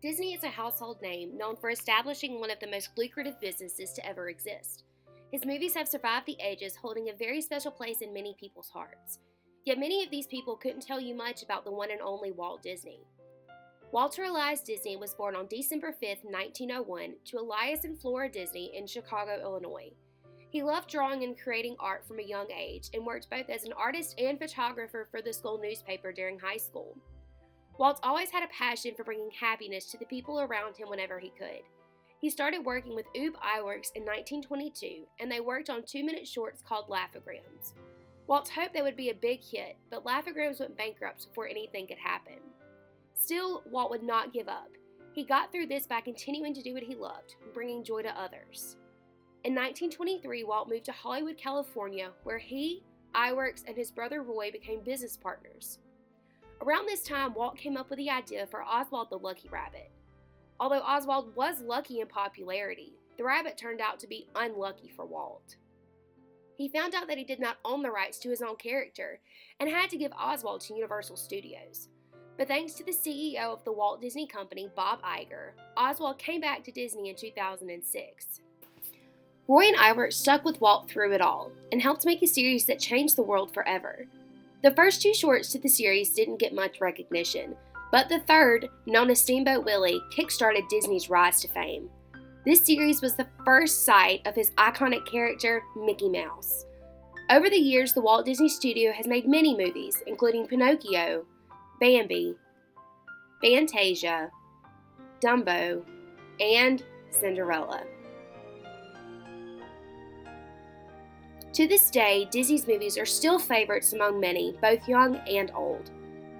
Disney is a household name known for establishing one of the most lucrative businesses to ever exist. His movies have survived the ages, holding a very special place in many people's hearts. Yet many of these people couldn't tell you much about the one and only Walt Disney. Walter Elias Disney was born on December 5, 1901, to Elias and Flora Disney in Chicago, Illinois. He loved drawing and creating art from a young age and worked both as an artist and photographer for the school newspaper during high school. Walt always had a passion for bringing happiness to the people around him whenever he could. He started working with Ub Iwerks in 1922, and they worked on 2-minute shorts called Laugh-O-Grams. Walt hoped they would be a big hit, but Laugh-O-Grams went bankrupt before anything could happen. Still, Walt would not give up. He got through this by continuing to do what he loved, bringing joy to others. In 1923, Walt moved to Hollywood, California, where he, Iwerks, and his brother Roy became business partners. Around this time, Walt came up with the idea for Oswald the Lucky Rabbit. Although Oswald was lucky in popularity, the rabbit turned out to be unlucky for Walt. He found out that he did not own the rights to his own character and had to give Oswald to Universal Studios. But thanks to the CEO of the Walt Disney Company, Bob Iger, Oswald came back to Disney in 2006. Roy and Iwerks stuck with Walt through it all and helped make a series that changed the world forever. The first 2 shorts to the series didn't get much recognition, but the third, known as Steamboat Willie, kickstarted Disney's rise to fame. This series was the first sight of his iconic character, Mickey Mouse. Over the years, the Walt Disney Studio has made many movies, including Pinocchio, Bambi, Fantasia, Dumbo, and Cinderella. To this day, Disney's movies are still favorites among many, both young and old.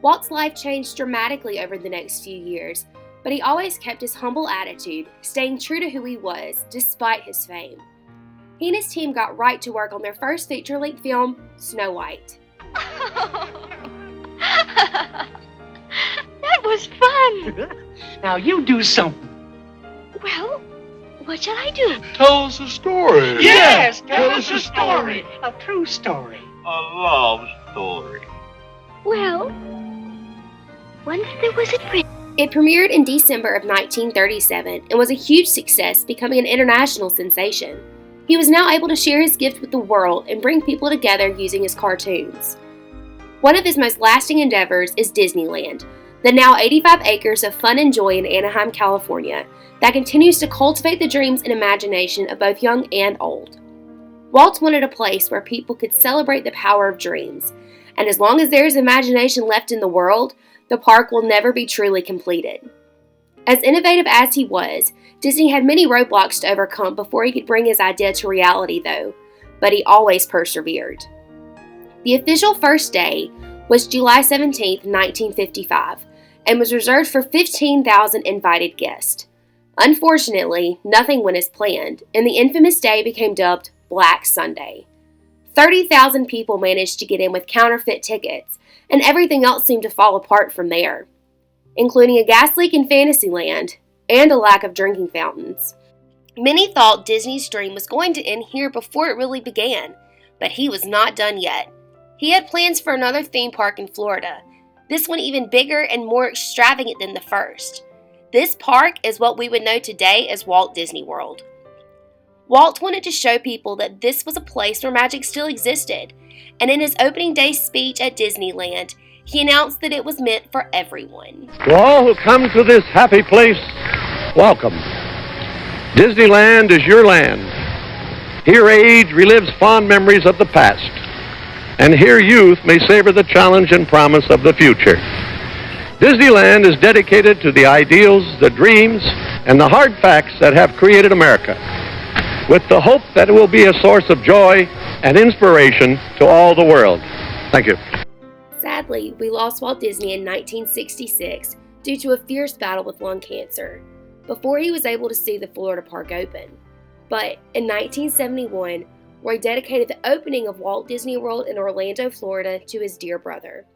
Walt's life changed dramatically over the next few years, but he always kept his humble attitude, staying true to who he was, despite his fame. He and his team got right to work on their first feature-length film, Snow White. That was fun! Now you do something. Well, what shall I do? Tell us a story. Yes, tell us a story. A true story. A love story. Well, once there was a prince. It premiered in December of 1937 and was a huge success, becoming an international sensation. He was now able to share his gift with the world and bring people together using his cartoons. One of his most lasting endeavors is Disneyland, the now 85 acres of fun and joy in Anaheim, California, that continues to cultivate the dreams and imagination of both young and old. Walt wanted a place where people could celebrate the power of dreams, and as long as there is imagination left in the world, the park will never be truly completed. As innovative as he was, Disney had many roadblocks to overcome before he could bring his idea to reality, though, but he always persevered. The official first day was July 17, 1955, and was reserved for 15,000 invited guests. Unfortunately, nothing went as planned, and the infamous day became dubbed Black Sunday. 30,000 people managed to get in with counterfeit tickets, and everything else seemed to fall apart from there, including a gas leak in Fantasyland and a lack of drinking fountains. Many thought Disney's dream was going to end here before it really began, but he was not done yet. He had plans for another theme park in Florida, this one even bigger and more extravagant than the first. This park is what we would know today as Walt Disney World. Walt wanted to show people that this was a place where magic still existed, and in his opening day speech at Disneyland, he announced that it was meant for everyone. To all who come to this happy place, welcome. Disneyland is your land. Here age relives fond memories of the past, and here youth may savor the challenge and promise of the future. Disneyland is dedicated to the ideals, the dreams, and the hard facts that have created America, with the hope that it will be a source of joy and inspiration to all the world. Thank you. Sadly, we lost Walt Disney in 1966 due to a fierce battle with lung cancer, before he was able to see the Florida park open. But in 1971, Roy dedicated the opening of Walt Disney World in Orlando, Florida to his dear brother.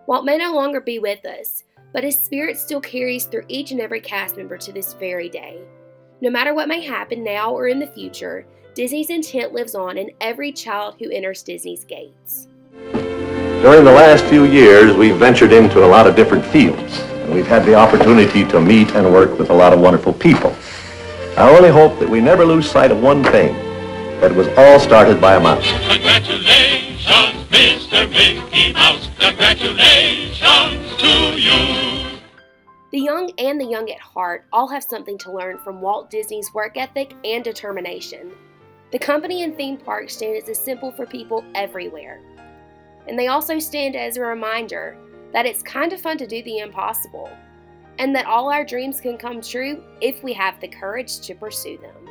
Walt may no longer be with us, but his spirit still carries through each and every cast member to this very day. No matter what may happen now or in the future, Disney's intent lives on in every child who enters Disney's gates. During the last few years, we've ventured into a lot of different fields. and we've had the opportunity to meet and work with a lot of wonderful people. I only hope that we never lose sight of one thing, that it was all started by a mouse. Congratulations, Mr. Mickey Mouse. Congratulations to you. The young and the young at heart all have something to learn from Walt Disney's work ethic and determination. The company and theme park stand as a symbol for people everywhere. And they also stand as a reminder that it's kind of fun to do the impossible, and that all our dreams can come true if we have the courage to pursue them.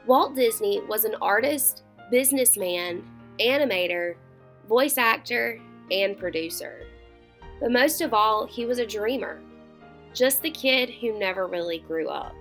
Walt Disney was an artist, businessman, animator, voice actor, and producer. But most of all, he was a dreamer, just the kid who never really grew up.